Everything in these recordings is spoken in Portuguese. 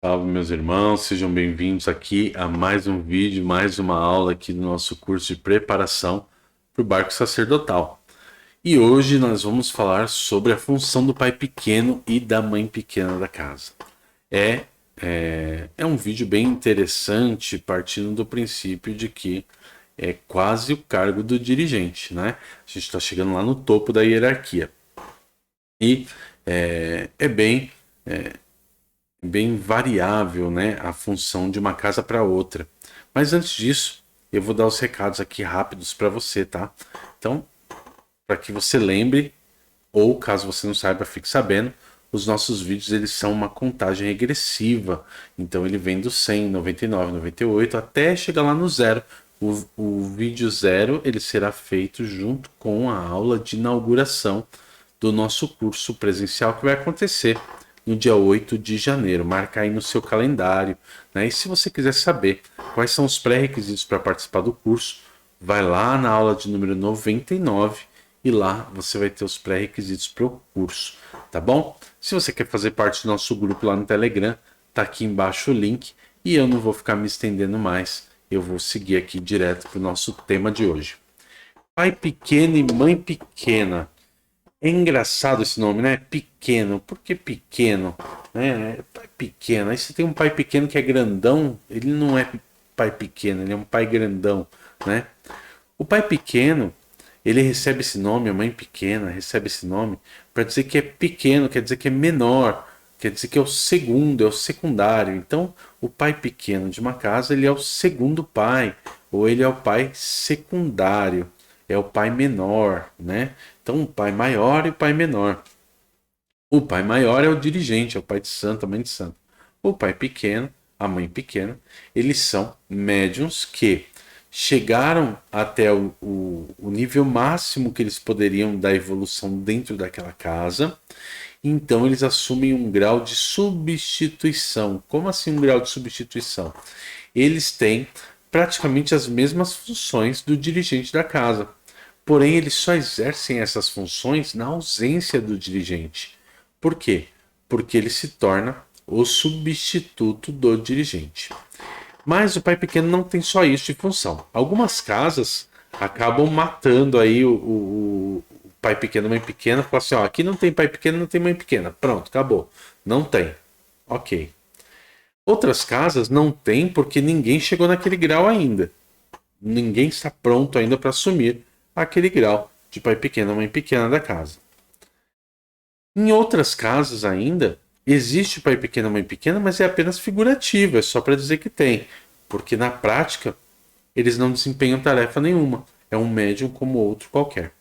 Salve, meus irmãos, sejam bem-vindos aqui a mais um vídeo, mais uma aula aqui do nosso curso de preparação para o barco sacerdotal. E hoje nós vamos falar sobre a função do pai pequeno e da mãe pequena da casa. É um vídeo bem interessante, partindo do princípio de que é quase o cargo do dirigente, né? A gente está chegando lá no topo da hierarquia. E é bem variável, né, a função de uma casa para outra. Mas antes disso, eu vou dar os recados aqui rápidos para você, tá? Então, para que você lembre, ou caso você não saiba, fique sabendo, os nossos vídeos eles são uma contagem regressiva. Então ele vem do 100, 99, 98 até chegar lá no zero. O vídeo zero ele será feito junto com a aula de inauguração do nosso curso presencial que vai acontecer no dia 8 de janeiro. Marca aí no seu calendário, né? E se você quiser saber quais são os pré-requisitos para participar do curso, vai lá na aula de número 99 e lá você vai ter os pré-requisitos para o curso, tá bom? Se você quer fazer parte do nosso grupo lá no Telegram, tá aqui embaixo o link e eu não vou ficar me estendendo mais, eu vou seguir aqui direto para o nosso tema de hoje. Pai pequeno e mãe pequena. É engraçado esse nome, né? Pequeno. Por que pequeno? Pai pequeno. Aí você tem um pai pequeno que é grandão, ele não é pai pequeno, ele é um pai grandão, né? O pai pequeno, ele recebe esse nome, a mãe pequena recebe esse nome para dizer que é pequeno, quer dizer que é menor, quer dizer que é o segundo, é o secundário. Então, o pai pequeno de uma casa, ele é o segundo pai, ou ele é o pai secundário, é o pai menor, né? Então, o pai maior e o pai menor. O pai maior é o dirigente, é o pai de santo, a mãe de santo. O pai pequeno, a mãe pequena, eles são médiuns que chegaram até o nível máximo que eles poderiam da evolução dentro daquela casa. Então eles assumem um grau de substituição. Como assim um grau de substituição? Eles têm praticamente as mesmas funções do dirigente da casa. Porém, eles só exercem essas funções na ausência do dirigente. Por quê? Porque ele se torna o substituto do dirigente. Mas o pai pequeno não tem só isso de função. Algumas casas acabam matando aí o pai pequeno, mãe pequena, falam assim, ó, aqui não tem pai pequeno, não tem mãe pequena. Pronto, acabou. Não tem. Ok. Outras casas não tem porque ninguém chegou naquele grau ainda. Ninguém está pronto ainda para assumir aquele grau de pai pequeno, mãe pequena da casa. Em outras casas ainda, existe pai pequeno, mãe pequena, mas é apenas figurativo, é só para dizer que tem. Porque na prática, eles não desempenham tarefa nenhuma. É um médium como outro qualquer.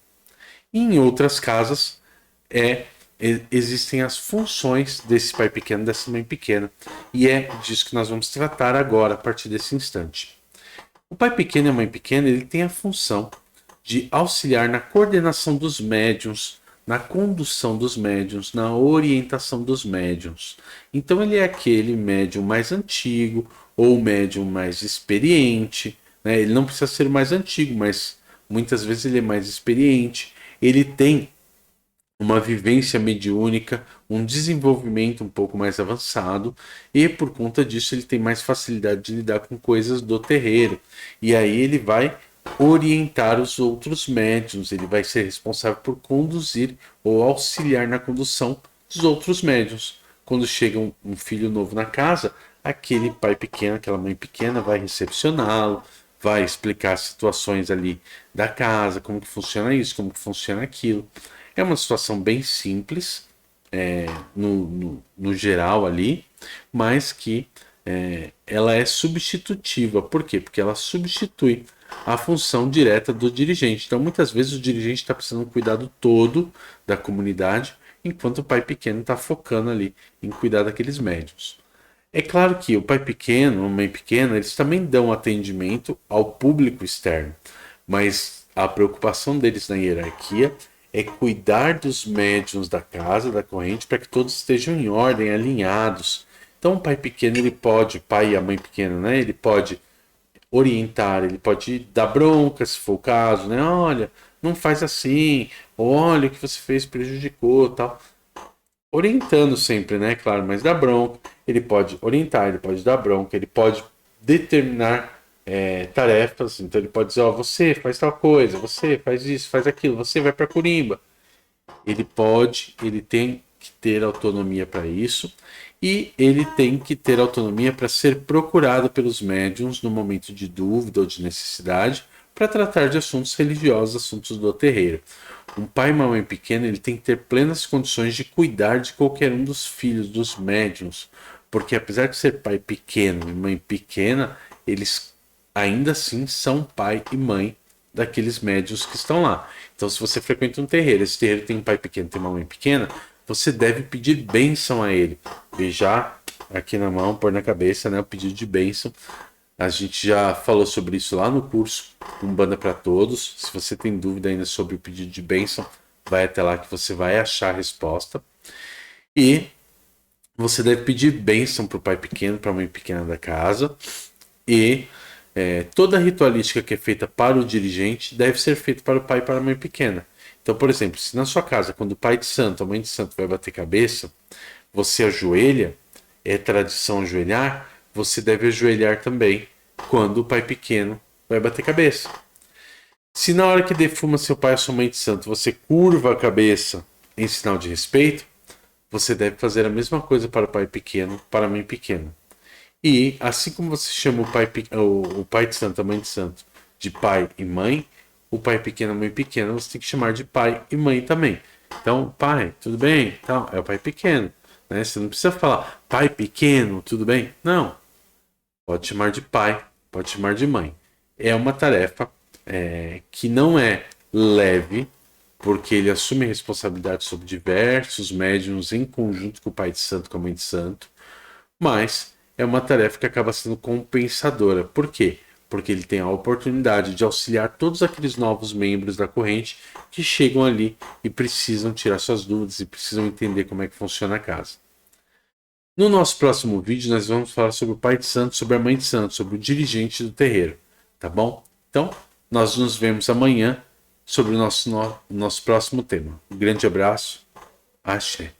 E em outras casas, existem as funções desse pai pequeno, dessa mãe pequena. E é disso que nós vamos tratar agora, a partir desse instante. O pai pequeno e a mãe pequena, ele tem a função de auxiliar na coordenação dos médiuns, na condução dos médiuns, na orientação dos médiuns. Então ele é aquele médium mais antigo ou médium mais experiente, né? Ele não precisa ser mais antigo, mas muitas vezes ele é mais experiente. Ele tem uma vivência mediúnica, um desenvolvimento um pouco mais avançado e por conta disso ele tem mais facilidade de lidar com coisas do terreiro. E aí ele vai orientar os outros médiuns, ele vai ser responsável por conduzir ou auxiliar na condução dos outros médiuns. Quando chega um filho novo na casa, aquele pai pequeno, aquela mãe pequena vai recepcioná-lo, vai explicar as situações ali da casa, como que funciona isso, como que funciona aquilo. É uma situação bem simples, no geral ali, mas que ela é substitutiva. Por quê? Porque ela substitui a função direta do dirigente. Então, muitas vezes, o dirigente está precisando de um cuidado todo da comunidade, enquanto o pai pequeno está focando ali em cuidar daqueles médios. É claro que o pai pequeno, a mãe pequena, eles também dão atendimento ao público externo, mas a preocupação deles na hierarquia é cuidar dos médiuns da casa, da corrente, para que todos estejam em ordem, alinhados. Então, o pai pequeno, ele pode, o pai e a mãe pequena, né? Ele pode orientar, ele pode dar bronca, se for o caso, né? Olha, não faz assim, olha o que você fez prejudicou, tal. Orientando sempre, né? Claro, mas dá bronca. ele pode orientar, ele pode dar bronca, ele pode determinar tarefas. Então ele pode dizer, ó, você faz tal coisa, você faz isso, faz aquilo, você vai para Corimba. Ele tem que ter autonomia para isso, e ele tem que ter autonomia para ser procurado pelos médiuns no momento de dúvida ou de necessidade, para tratar de assuntos religiosos, assuntos do terreiro. Um pai e uma mãe pequena, ele tem que ter plenas condições de cuidar de qualquer um dos filhos, dos médiuns, porque apesar de ser pai pequeno e mãe pequena, eles ainda assim são pai e mãe daqueles médiuns que estão lá. Então, se você frequenta um terreiro, esse terreiro tem um pai pequeno, tem uma mãe pequena, você deve pedir bênção a ele. Beijar aqui na mão, pôr na cabeça, né? O pedido de bênção. A gente já falou sobre isso lá no curso Umbanda para Todos. Se você tem dúvida ainda sobre o pedido de bênção, vai até lá que você vai achar a resposta. E você deve pedir bênção para o pai pequeno, para a mãe pequena da casa. E toda a ritualística que é feita para o dirigente deve ser feita para o pai e para a mãe pequena. Então, por exemplo, se na sua casa, quando o pai de santo, a mãe de santo vai bater cabeça, você ajoelha, é tradição ajoelhar, você deve ajoelhar também quando o pai pequeno vai bater cabeça. Se na hora que defuma seu pai ou sua mãe de santo, você curva a cabeça em sinal de respeito, você deve fazer a mesma coisa para o pai pequeno, para a mãe pequena. E assim como você chama o pai de santo, a mãe de santo, de pai e mãe, o pai pequeno, a mãe pequena, você tem que chamar de pai e mãe também. Então, pai, tudo bem? Então, é o pai pequeno. Né? Você não precisa falar pai pequeno, tudo bem? Não. Pode chamar de pai, pode chamar de mãe. É uma tarefa que não é leve, porque ele assume a responsabilidade sobre diversos médiuns em conjunto com o pai de santo, com a mãe de santo, mas é uma tarefa que acaba sendo compensadora. Por quê? Porque ele tem a oportunidade de auxiliar todos aqueles novos membros da corrente que chegam ali e precisam tirar suas dúvidas e precisam entender como é que funciona a casa. No nosso próximo vídeo, nós vamos falar sobre o pai de santo, sobre a mãe de santo, sobre o dirigente do terreiro, tá bom? Então, nós nos vemos amanhã sobre o nosso próximo tema. Um grande abraço, axé.